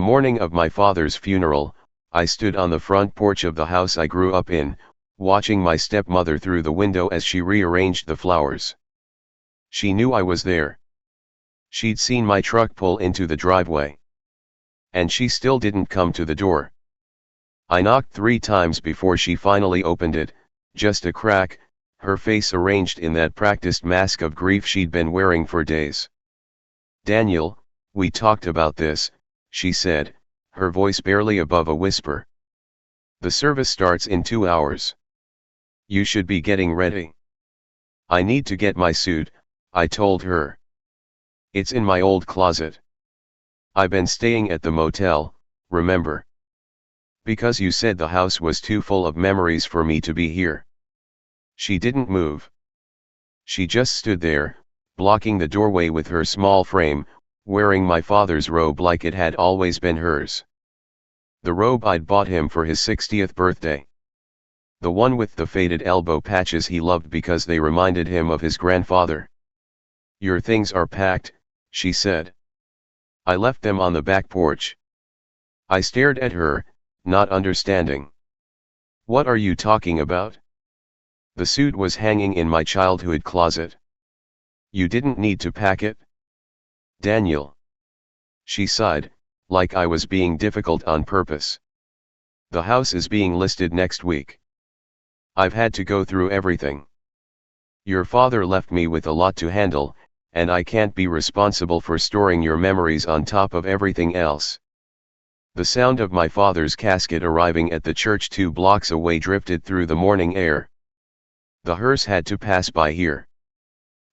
The morning of my father's funeral, I stood on the front porch of the house I grew up in, watching my stepmother through the window as she rearranged the flowers. She knew I was there. She'd seen my truck pull into the driveway. And she still didn't come to the door. I knocked 3 times before she finally opened it, just a crack, her face arranged in that practiced mask of grief she'd been wearing for days. "Daniel, we talked about this," she said, her voice barely above a whisper. "The service starts in 2 hours. You should be getting ready." "I need to get my suit," I told her. "It's in my old closet. I've been staying at the motel, remember? Because you said the house was too full of memories for me to be here." She didn't move. She just stood there, blocking the doorway with her small frame, wearing my father's robe like it had always been hers. The robe I'd bought him for his 60th birthday. The one with the faded elbow patches he loved because they reminded him of his grandfather. "Your things are packed," she said. "I left them on the back porch." I stared at her, not understanding. "What are you talking about?" "The suit was hanging in my childhood closet. You didn't need to pack it?" "Daniel." She sighed, like I was being difficult on purpose. "The house is being listed next week. I've had to go through everything. Your father left me with a lot to handle, and I can't be responsible for storing your memories on top of everything else." The sound of my father's casket arriving at the church 2 blocks away drifted through the morning air. The hearse had to pass by here.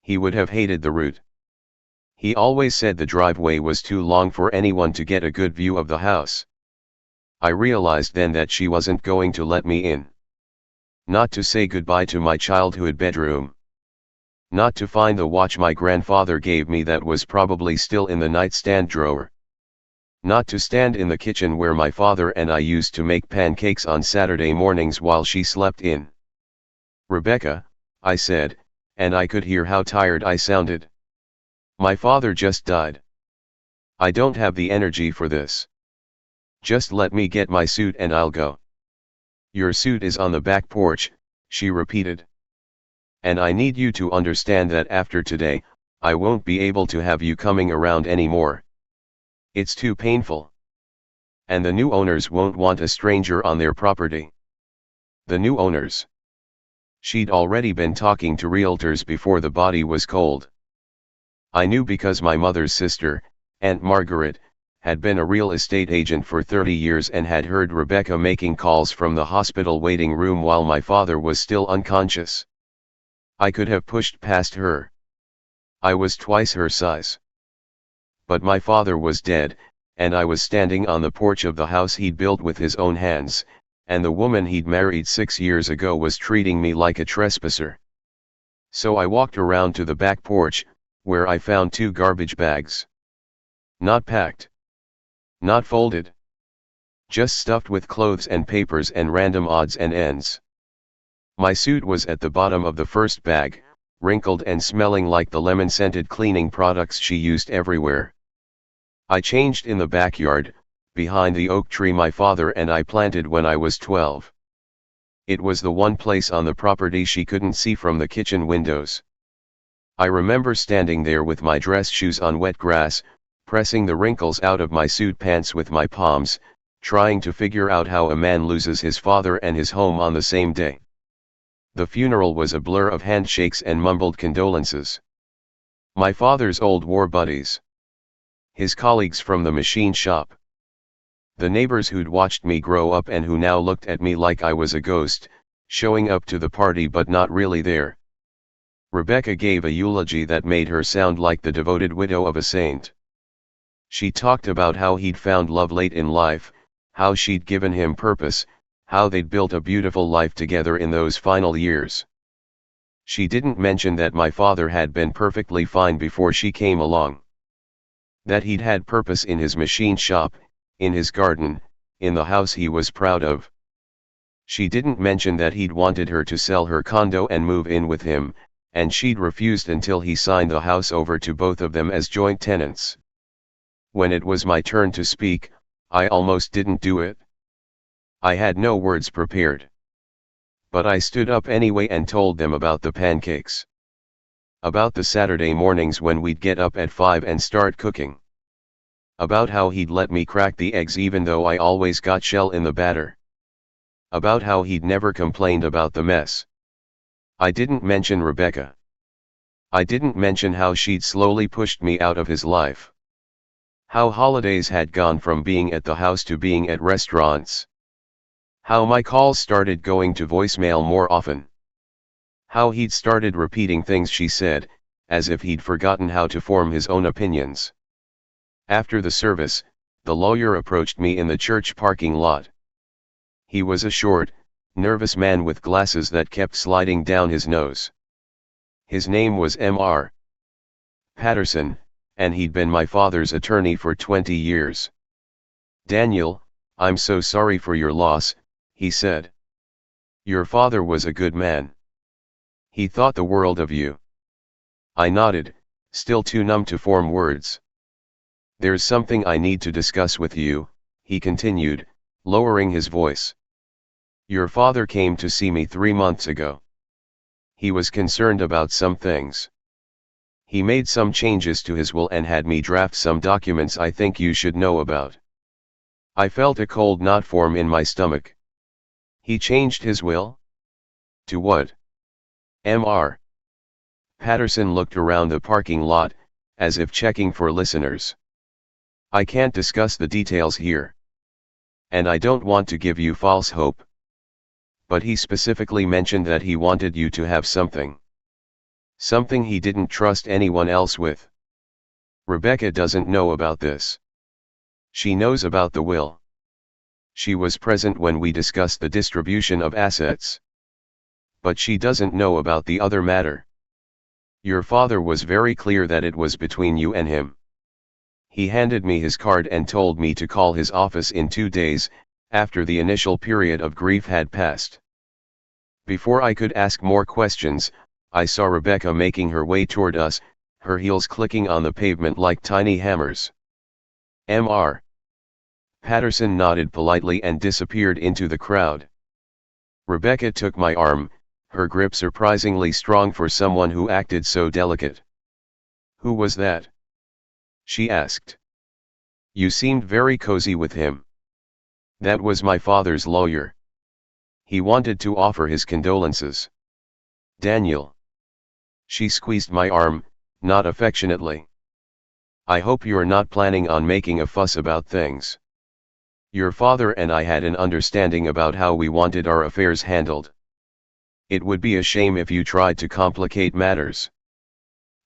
He would have hated the route. He always said the driveway was too long for anyone to get a good view of the house. I realized then that she wasn't going to let me in. Not to say goodbye to my childhood bedroom. Not to find the watch my grandfather gave me that was probably still in the nightstand drawer. Not to stand in the kitchen where my father and I used to make pancakes on Saturday mornings while she slept in. "Rebecca," I said, and I could hear how tired I sounded. "My father just died. I don't have the energy for this. Just let me get my suit and I'll go." "Your suit is on the back porch," she repeated. "And I need you to understand that after today, I won't be able to have you coming around anymore. It's too painful. And the new owners won't want a stranger on their property." The new owners. She'd already been talking to realtors before the body was cold. I knew because my mother's sister, Aunt Margaret, had been a real estate agent for 30 years and had heard Rebecca making calls from the hospital waiting room while my father was still unconscious. I could have pushed past her. I was twice her size. But my father was dead, and I was standing on the porch of the house he'd built with his own hands, and the woman he'd married 6 years ago was treating me like a trespasser. So I walked around to the back porch, where I found 2 garbage bags. Not packed. Not folded. Just stuffed with clothes and papers and random odds and ends. My suit was at the bottom of the first bag, wrinkled and smelling like the lemon-scented cleaning products she used everywhere. I changed in the backyard, behind the oak tree my father and I planted when I was 12. It was the one place on the property she couldn't see from the kitchen windows. I remember standing there with my dress shoes on wet grass, pressing the wrinkles out of my suit pants with my palms, trying to figure out how a man loses his father and his home on the same day. The funeral was a blur of handshakes and mumbled condolences. My father's old war buddies. His colleagues from the machine shop. The neighbors who'd watched me grow up and who now looked at me like I was a ghost, showing up to the party but not really there. Rebecca gave a eulogy that made her sound like the devoted widow of a saint. She talked about how he'd found love late in life, how she'd given him purpose, how they'd built a beautiful life together in those final years. She didn't mention that my father had been perfectly fine before she came along. That he'd had purpose in his machine shop, in his garden, in the house he was proud of. She didn't mention that he'd wanted her to sell her condo and move in with him, and she'd refused until he signed the house over to both of them as joint tenants. When it was my turn to speak, I almost didn't do it. I had no words prepared. But I stood up anyway and told them about the pancakes. About the Saturday mornings when we'd get up at 5 and start cooking. About how he'd let me crack the eggs even though I always got shell in the batter. About how he'd never complained about the mess. I didn't mention Rebecca. I didn't mention how she'd slowly pushed me out of his life. How holidays had gone from being at the house to being at restaurants. How my calls started going to voicemail more often. How he'd started repeating things she said, as if he'd forgotten how to form his own opinions. After the service, the lawyer approached me in the church parking lot. He was a short, nervous man with glasses that kept sliding down his nose. His name was Mr. Patterson, and he'd been my father's attorney for 20 years. "Daniel, I'm so sorry for your loss," he said. "Your father was a good man. He thought the world of you." I nodded, still too numb to form words. "There's something I need to discuss with you," he continued, lowering his voice. "Your father came to see me 3 months ago. He was concerned about some things. He made some changes to his will and had me draft some documents I think you should know about." I felt a cold knot form in my stomach. He changed his will? To what? Mr. Patterson looked around the parking lot, as if checking for listeners. "I can't discuss the details here. And I don't want to give you false hope. But he specifically mentioned that he wanted you to have something. Something he didn't trust anyone else with. Rebecca doesn't know about this. She knows about the will. She was present when we discussed the distribution of assets. But she doesn't know about the other matter. Your father was very clear that it was between you and him. He handed me his card and told me to call his office in 2 days, after the initial period of grief had passed." Before I could ask more questions, I saw Rebecca making her way toward us, her heels clicking on the pavement like tiny hammers. Mr. Patterson nodded politely and disappeared into the crowd. Rebecca took my arm, her grip surprisingly strong for someone who acted so delicate. "Who was that?" she asked. "You seemed very cozy with him." "That was my father's lawyer. He wanted to offer his condolences." "Daniel." She squeezed my arm, not affectionately. "I hope you're not planning on making a fuss about things. Your father and I had an understanding about how we wanted our affairs handled. It would be a shame if you tried to complicate matters."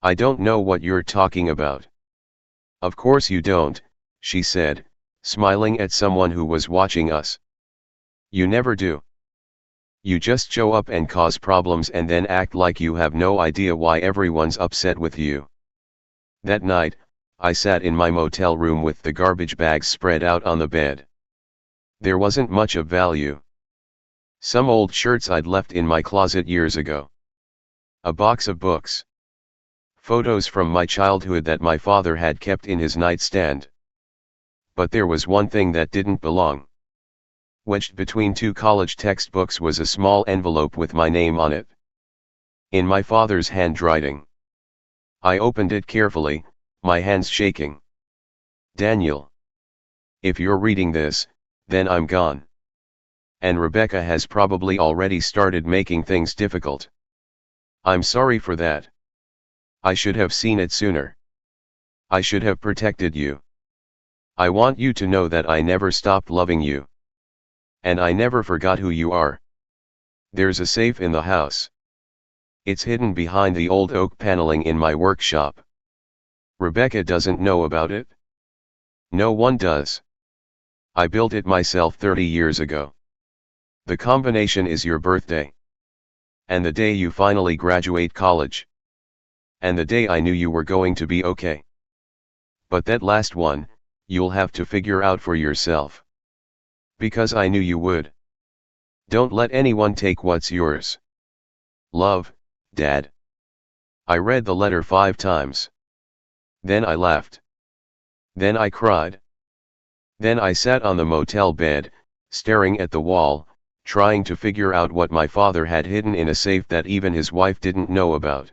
"I don't know what you're talking about." "Of course you don't," she said, smiling at someone who was watching us. "You never do. You just show up and cause problems and then act like you have no idea why everyone's upset with you." That night, I sat in my motel room with the garbage bags spread out on the bed. There wasn't much of value. Some old shirts I'd left in my closet years ago. A box of books. Photos from my childhood that my father had kept in his nightstand. But there was one thing that didn't belong. Wedged between 2 college textbooks was a small envelope with my name on it. In my father's handwriting. I opened it carefully, my hands shaking. "Daniel. If you're reading this, then I'm gone. And Rebecca has probably already started making things difficult. I'm sorry for that. I should have seen it sooner. I should have protected you. I want you to know that I never stopped loving you. And I never forgot who you are. There's a safe in the house. It's hidden behind the old oak paneling in my workshop. Rebecca doesn't know about it. No one does. I built it myself 30 years ago. The combination is your birthday. And the day you finally graduate college. And the day I knew you were going to be okay. But that last one, you'll have to figure out for yourself. Because I knew you would. Don't let anyone take what's yours. Love, Dad." I read the letter 5 times. Then I laughed. Then I cried. Then I sat on the motel bed, staring at the wall, trying to figure out what my father had hidden in a safe that even his wife didn't know about.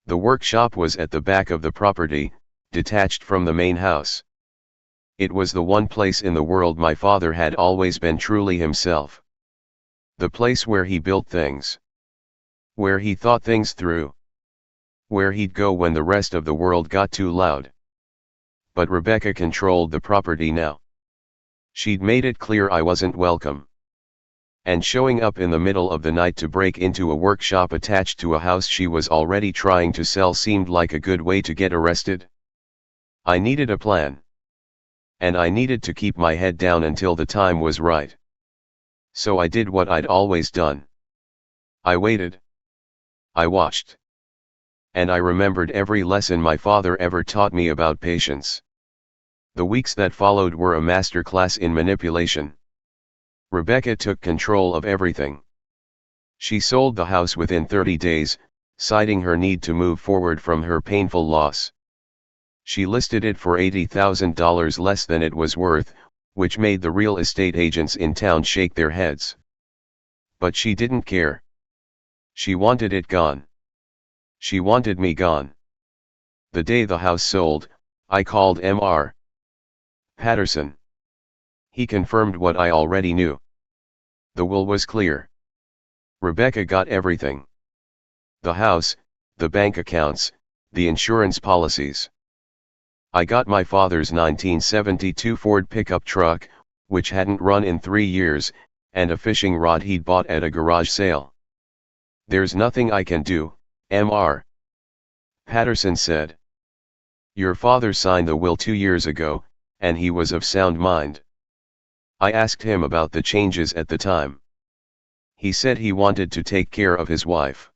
The workshop was at the back of the property, detached from the main house. It was the one place in the world my father had always been truly himself. The place where he built things. Where he thought things through. Where he'd go when the rest of the world got too loud. But Rebecca controlled the property now. She'd made it clear I wasn't welcome. And showing up in the middle of the night to break into a workshop attached to a house she was already trying to sell seemed like a good way to get arrested. I needed a plan. And I needed to keep my head down until the time was right. So I did what I'd always done. I waited. I watched. And I remembered every lesson my father ever taught me about patience. The weeks that followed were a master class in manipulation. Rebecca took control of everything. She sold the house within 30 days, citing her need to move forward from her painful loss. She listed it for $80,000 less than it was worth, which made the real estate agents in town shake their heads. But she didn't care. She wanted it gone. She wanted me gone. The day the house sold, I called Mr. Patterson. He confirmed what I already knew. The will was clear. Rebecca got everything. The house, the bank accounts, the insurance policies. I got my father's 1972 Ford pickup truck, which hadn't run in 3 years, and a fishing rod he'd bought at a garage sale. "There's nothing I can do," Mr. Patterson said. "Your father signed the will 2 years ago, and he was of sound mind." I asked him about the changes at the time. He said he wanted to take care of his wife.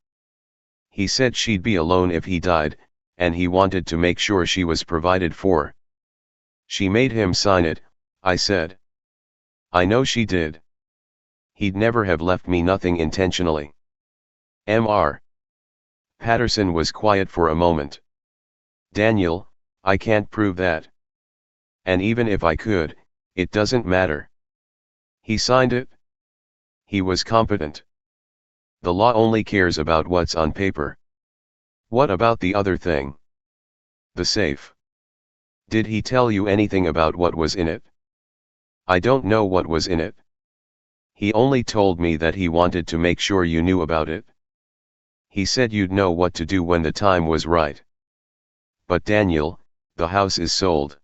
He said she'd be alone if he died, and he wanted to make sure she was provided for. "She made him sign it," I said. "I know she did. He'd never have left me nothing intentionally." Mr. Patterson was quiet for a moment. "Daniel, I can't prove that. And even if I could, it doesn't matter. He signed it. He was competent. The law only cares about what's on paper." "What about the other thing? The safe? Did he tell you anything about what was in it?" "I don't know what was in it. He only told me that he wanted to make sure you knew about it. He said you'd know what to do when the time was right." "But Daniel, the house is sold.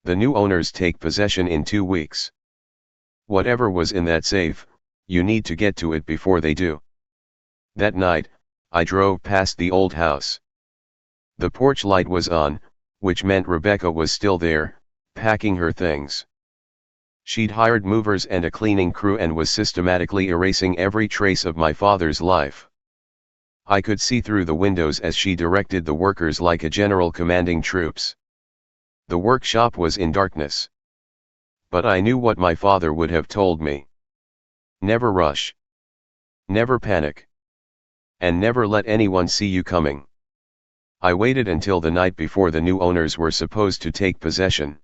The new owners take possession in 2 weeks. Whatever was in that safe, you need to get to it before they do." That night, I drove past the old house. The porch light was on, which meant Rebecca was still there, packing her things. She'd hired movers and a cleaning crew and was systematically erasing every trace of my father's life. I could see through the windows as she directed the workers like a general commanding troops. The workshop was in darkness. But I knew what my father would have told me. Never rush. Never panic. And never let anyone see you coming. I waited until the night before the new owners were supposed to take possession.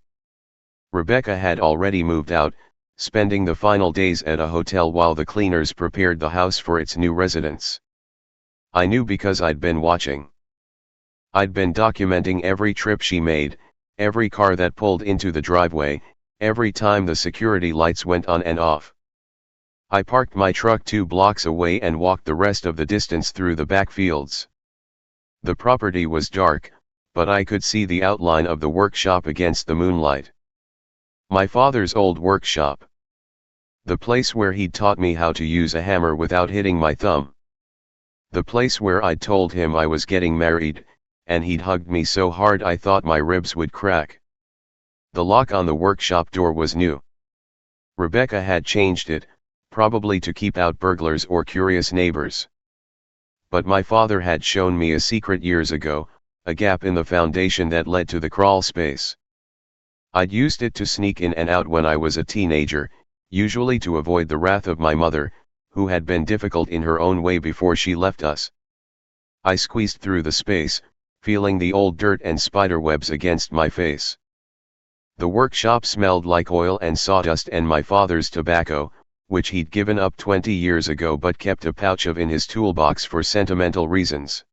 Rebecca had already moved out, spending the final days at a hotel while the cleaners prepared the house for its new residents. I knew because I'd been watching. I'd been documenting every trip she made, every car that pulled into the driveway, every time the security lights went on and off. I parked my truck 2 blocks away and walked the rest of the distance through the back fields. The property was dark, but I could see the outline of the workshop against the moonlight. My father's old workshop. The place where he'd taught me how to use a hammer without hitting my thumb. The place where I'd told him I was getting married, and he'd hugged me so hard I thought my ribs would crack. The lock on the workshop door was new. Rebecca had changed it, probably to keep out burglars or curious neighbors. But my father had shown me a secret years ago, a gap in the foundation that led to the crawl space. I'd used it to sneak in and out when I was a teenager, usually to avoid the wrath of my mother, who had been difficult in her own way before she left us. I squeezed through the space, feeling the old dirt and spider webs against my face. The workshop smelled like oil and sawdust and my father's tobacco, which he'd given up 20 years ago but kept a pouch of in his toolbox for sentimental reasons.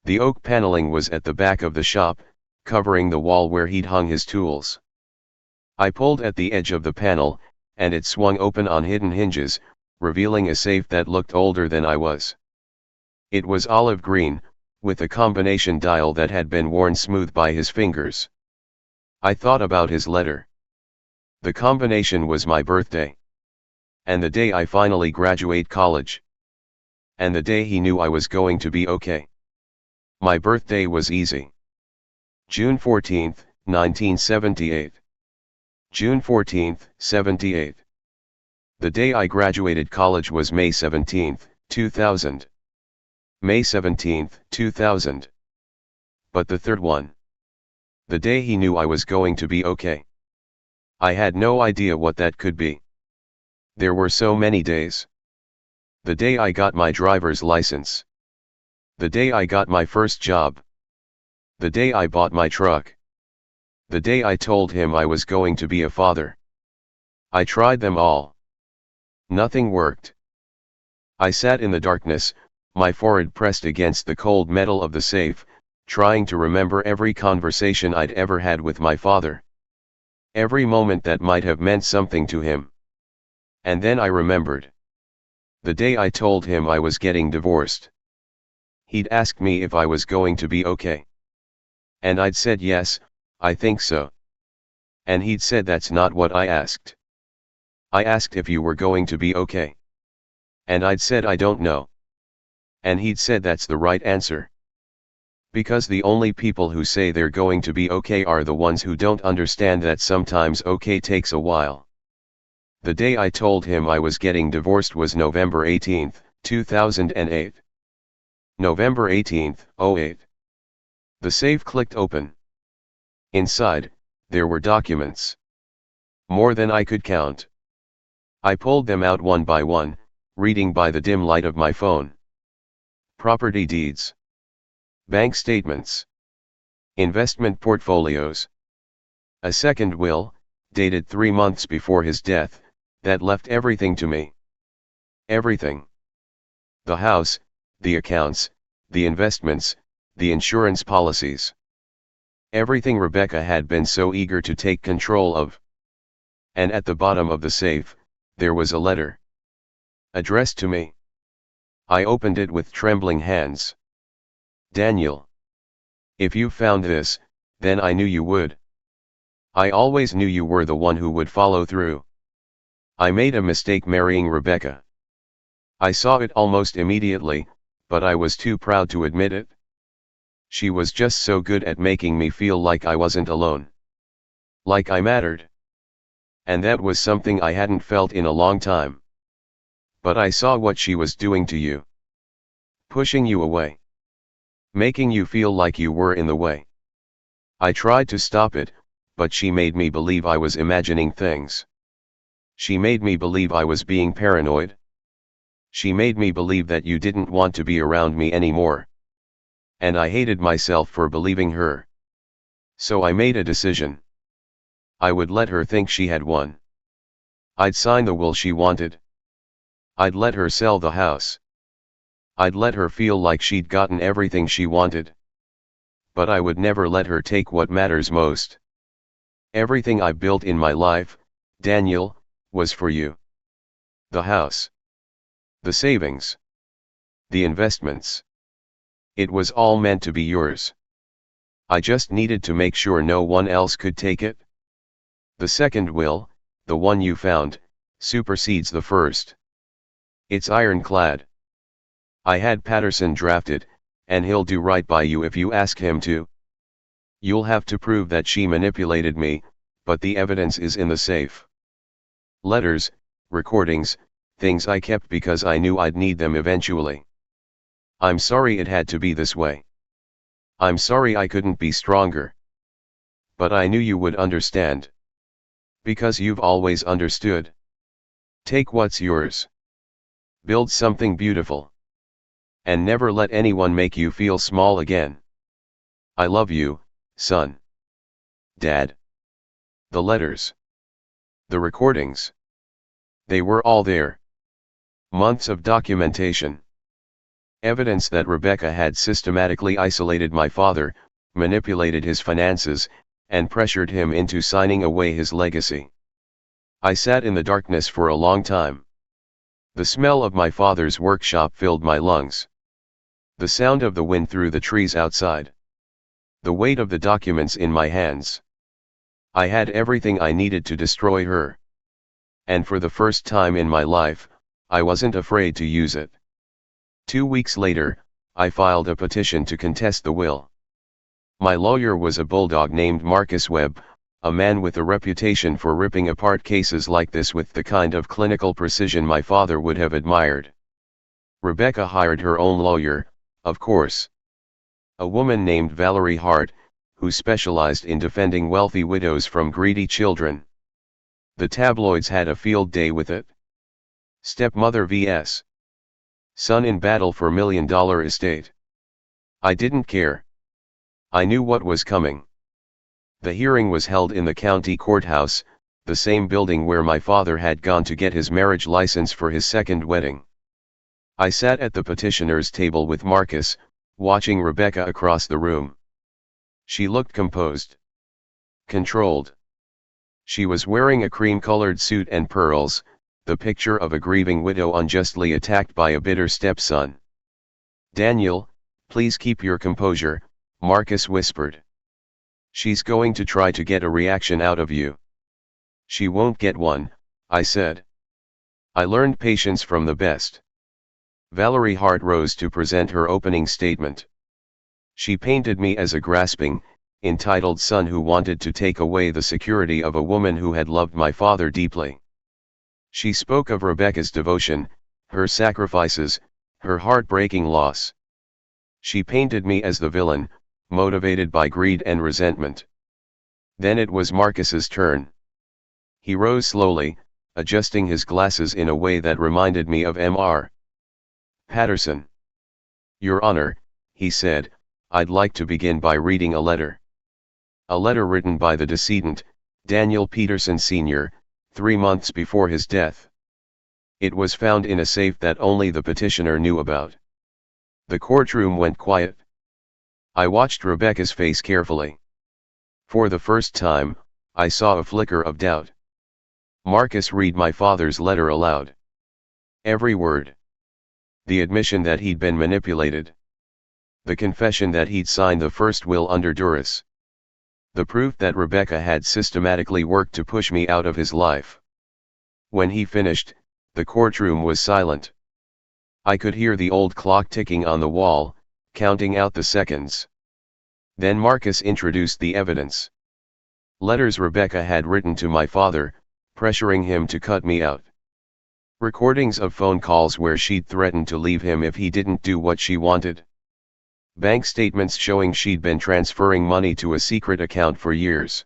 The oak paneling was at the back of the shop, covering the wall where he'd hung his tools. I pulled at the edge of the panel, and it swung open on hidden hinges, revealing a safe that looked older than I was. It was olive green, with a combination dial that had been worn smooth by his fingers. I thought about his letter. The combination was my birthday. And the day I finally graduate college. And the day he knew I was going to be okay. My birthday was easy. June 14, 1978. June 14, 78. The day I graduated college was May 17, 2000. May 17, 2000. But the third one. The day he knew I was going to be okay. I had no idea what that could be. There were so many days. The day I got my driver's license. The day I got my first job. The day I bought my truck. The day I told him I was going to be a father. I tried them all. Nothing worked. I sat in the darkness, my forehead pressed against the cold metal of the safe, trying to remember every conversation I'd ever had with my father. Every moment that might have meant something to him. And then I remembered. The day I told him I was getting divorced. He'd asked me if I was going to be okay. And I'd said yes, I think so. And he'd said that's not what I asked. I asked if you were going to be okay. And I'd said I don't know. And he'd said that's the right answer. Because the only people who say they're going to be okay are the ones who don't understand that sometimes okay takes a while. The day I told him I was getting divorced was November 18, 2008. November 18, 08. The safe clicked open. Inside, there were documents. More than I could count. I pulled them out one by one, reading by the dim light of my phone. Property deeds. Bank statements. Investment portfolios. A second will, dated 3 months before his death, that left everything to me. Everything. The house, the accounts, the investments, the insurance policies. Everything Rebecca had been so eager to take control of. And at the bottom of the safe, there was a letter. Addressed to me. I opened it with trembling hands. Daniel. If you found this, then I knew you would. I always knew you were the one who would follow through. I made a mistake marrying Rebecca. I saw it almost immediately, but I was too proud to admit it. She was just so good at making me feel like I wasn't alone. Like I mattered. And that was something I hadn't felt in a long time. But I saw what she was doing to you. Pushing you away. Making you feel like you were in the way. I tried to stop it, but she made me believe I was imagining things. She made me believe I was being paranoid. She made me believe that you didn't want to be around me anymore. And I hated myself for believing her. So I made a decision. I would let her think she had won. I'd sign the will she wanted. I'd let her sell the house. I'd let her feel like she'd gotten everything she wanted. But I would never let her take what matters most. Everything I built in my life, Daniel, was for you. The house. The savings. The investments. It was all meant to be yours. I just needed to make sure no one else could take it. The second will, the one you found, supersedes the first. It's ironclad. I had Patterson drafted, and he'll do right by you if you ask him to. You'll have to prove that she manipulated me, but the evidence is in the safe. Letters, recordings, things I kept because I knew I'd need them eventually. I'm sorry it had to be this way. I'm sorry I couldn't be stronger. But I knew you would understand. Because you've always understood. Take what's yours. Build something beautiful. And never let anyone make you feel small again. I love you, son. Dad. The letters. The recordings. They were all there. Months of documentation. Evidence that Rebecca had systematically isolated my father, manipulated his finances, and pressured him into signing away his legacy. I sat in the darkness for a long time. The smell of my father's workshop filled my lungs. The sound of the wind through the trees outside. The weight of the documents in my hands. I had everything I needed to destroy her. And for the first time in my life, I wasn't afraid to use it. 2 weeks later, I filed a petition to contest the will. My lawyer was a bulldog named Marcus Webb, a man with a reputation for ripping apart cases like this with the kind of clinical precision my father would have admired. Rebecca hired her own lawyer, of course. A woman named Valerie Hart, who specialized in defending wealthy widows from greedy children. The tabloids had a field day with it. Stepmother vs. Son in battle for $1 million estate. I didn't care. I knew what was coming. The hearing was held in the county courthouse, the same building where my father had gone to get his marriage license for his second wedding. I sat at the petitioner's table with Marcus, watching Rebecca across the room. She looked composed. Controlled. She was wearing a cream-colored suit and pearls, the picture of a grieving widow unjustly attacked by a bitter stepson. "Daniel, please keep your composure," Marcus whispered. "She's going to try to get a reaction out of you." "She won't get one," I said. "I learned patience from the best." Valerie Hart rose to present her opening statement. She painted me as a grasping, entitled son who wanted to take away the security of a woman who had loved my father deeply. She spoke of Rebecca's devotion, her sacrifices, her heartbreaking loss. She painted me as the villain, motivated by greed and resentment. Then it was Marcus's turn. He rose slowly, adjusting his glasses in a way that reminded me of Mr. Patterson. "Your Honor," he said, "I'd like to begin by reading a letter. A letter written by the decedent, Daniel Peterson Sr., 3 months before his death. It was found in a safe that only the petitioner knew about." The courtroom went quiet. I watched Rebecca's face carefully. For the first time, I saw a flicker of doubt. Marcus read my father's letter aloud. Every word. The admission that he'd been manipulated. The confession that he'd signed the first will under duress. The proof that Rebecca had systematically worked to push me out of his life. When he finished, the courtroom was silent. I could hear the old clock ticking on the wall, counting out the seconds. Then Marcus introduced the evidence. Letters Rebecca had written to my father, pressuring him to cut me out. Recordings of phone calls where she'd threatened to leave him if he didn't do what she wanted. Bank statements showing she'd been transferring money to a secret account for years.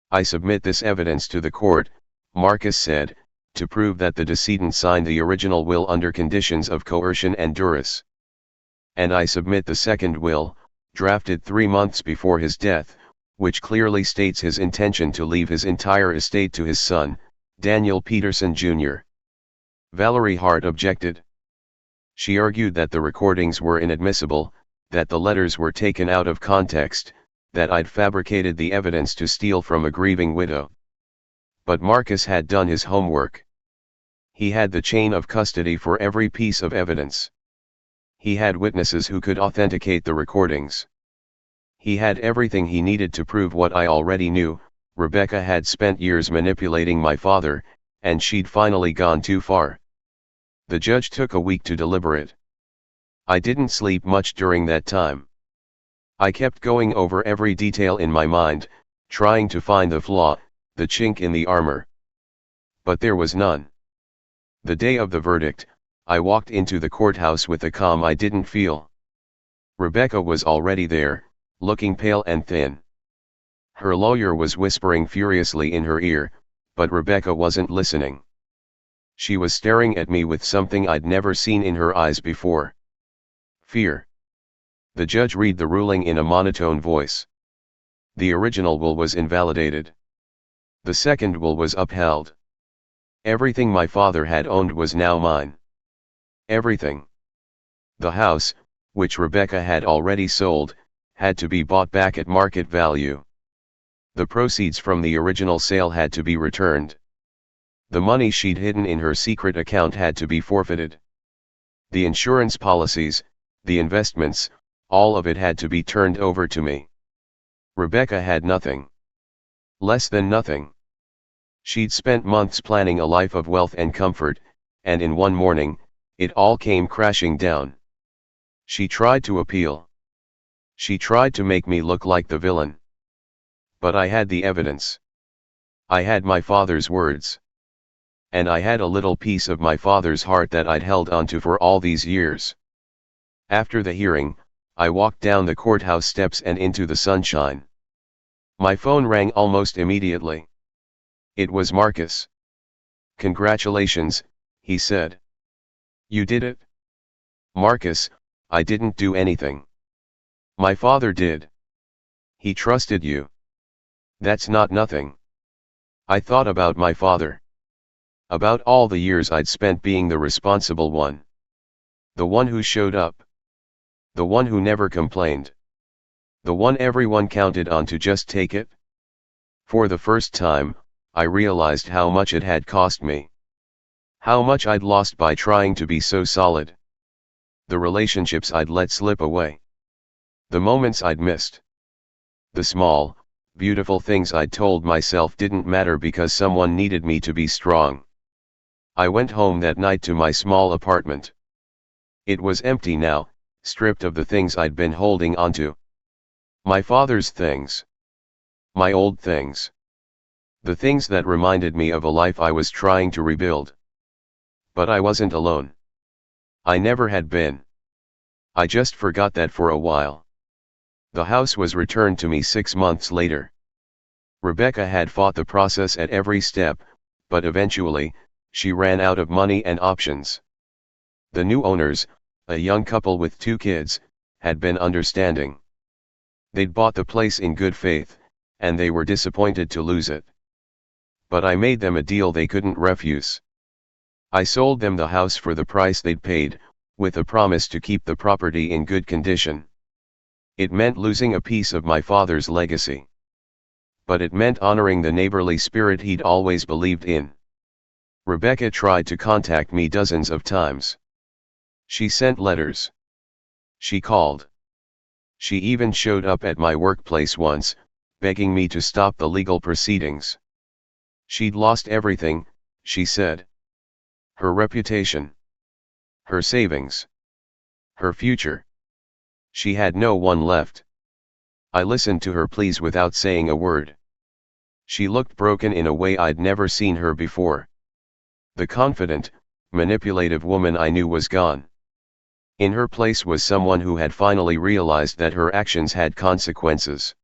"I submit this evidence to the court," Marcus said, "to prove that the decedent signed the original will under conditions of coercion and duress. And I submit the second will, drafted 3 months before his death, which clearly states his intention to leave his entire estate to his son, Daniel Peterson Jr." Valerie Hart objected. She argued that the recordings were inadmissible, that the letters were taken out of context, that I'd fabricated the evidence to steal from a grieving widow. But Marcus had done his homework. He had the chain of custody for every piece of evidence. He had witnesses who could authenticate the recordings. He had everything he needed to prove what I already knew: Rebecca had spent years manipulating my father, and she'd finally gone too far. The judge took a week to deliberate. I didn't sleep much during that time. I kept going over every detail in my mind, trying to find the flaw, the chink in the armor. But there was none. The day of the verdict, I walked into the courthouse with a calm I didn't feel. Rebecca was already there, looking pale and thin. Her lawyer was whispering furiously in her ear, but Rebecca wasn't listening. She was staring at me with something I'd never seen in her eyes before. Fear. The judge read the ruling in a monotone voice. The original will was invalidated. The second will was upheld. Everything my father had owned was now mine. Everything. The house, which Rebecca had already sold, had to be bought back at market value. The proceeds from the original sale had to be returned. The money she'd hidden in her secret account had to be forfeited. The insurance policies, the investments, all of it had to be turned over to me. Rebecca had nothing. Less than nothing. She'd spent months planning a life of wealth and comfort, and in one morning, it all came crashing down. She tried to appeal. She tried to make me look like the villain. But I had the evidence. I had my father's words. And I had a little piece of my father's heart that I'd held onto for all these years. After the hearing, I walked down the courthouse steps and into the sunshine. My phone rang almost immediately. It was Marcus. "Congratulations," he said. "You did it?" "Marcus, I didn't do anything. My father did. He trusted you." "That's not nothing." I thought about my father. About all the years I'd spent being the responsible one. The one who showed up. The one who never complained. The one everyone counted on to just take it. For the first time, I realized how much it had cost me. How much I'd lost by trying to be so solid. The relationships I'd let slip away. The moments I'd missed. The small, beautiful things I'd told myself didn't matter because someone needed me to be strong. I went home that night to my small apartment. It was empty now, stripped of the things I'd been holding onto. My father's things. My old things. The things that reminded me of a life I was trying to rebuild. But I wasn't alone. I never had been. I just forgot that for a while. The house was returned to me 6 months later. Rebecca had fought the process at every step, but eventually, she ran out of money and options. The new owners, a young couple with 2 kids, had been understanding. They'd bought the place in good faith, and they were disappointed to lose it. But I made them a deal they couldn't refuse. I sold them the house for the price they'd paid, with a promise to keep the property in good condition. It meant losing a piece of my father's legacy. But it meant honoring the neighborly spirit he'd always believed in. Rebecca tried to contact me dozens of times. She sent letters. She called. She even showed up at my workplace once, begging me to stop the legal proceedings. She'd lost everything, she said. Her reputation. Her savings. Her future. She had no one left. I listened to her pleas without saying a word. She looked broken in a way I'd never seen her before. The confident, manipulative woman I knew was gone. In her place was someone who had finally realized that her actions had consequences.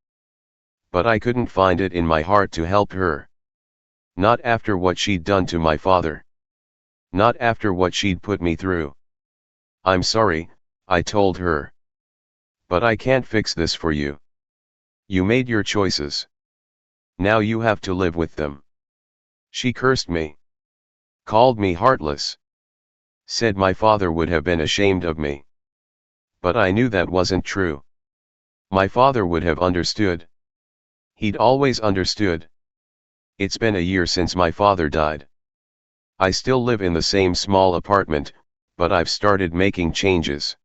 But I couldn't find it in my heart to help her. Not after what she'd done to my father. Not after what she'd put me through. "I'm sorry," I told her. "But I can't fix this for you. You made your choices. Now you have to live with them." She cursed me. Called me heartless. Said my father would have been ashamed of me. But I knew that wasn't true. My father would have understood. He'd always understood. It's been a year since my father died. I still live in the same small apartment, but I've started making changes.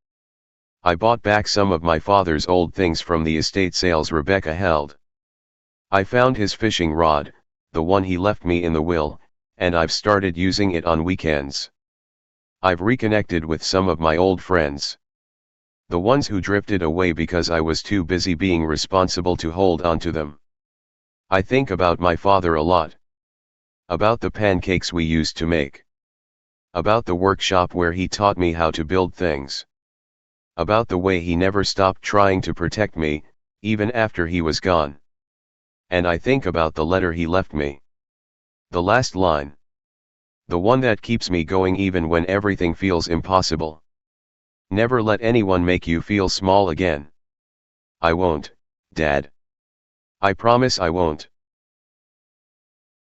I bought back some of my father's old things from the estate sales Rebecca held. I found his fishing rod, the one he left me in the will, and I've started using it on weekends. I've reconnected with some of my old friends. The ones who drifted away because I was too busy being responsible to hold on to them. I think about my father a lot. About the pancakes we used to make. About the workshop where he taught me how to build things. About the way he never stopped trying to protect me, even after he was gone. And I think about the letter he left me. The last line. The one that keeps me going even when everything feels impossible. "Never let anyone make you feel small again." I won't, Dad. I promise I won't.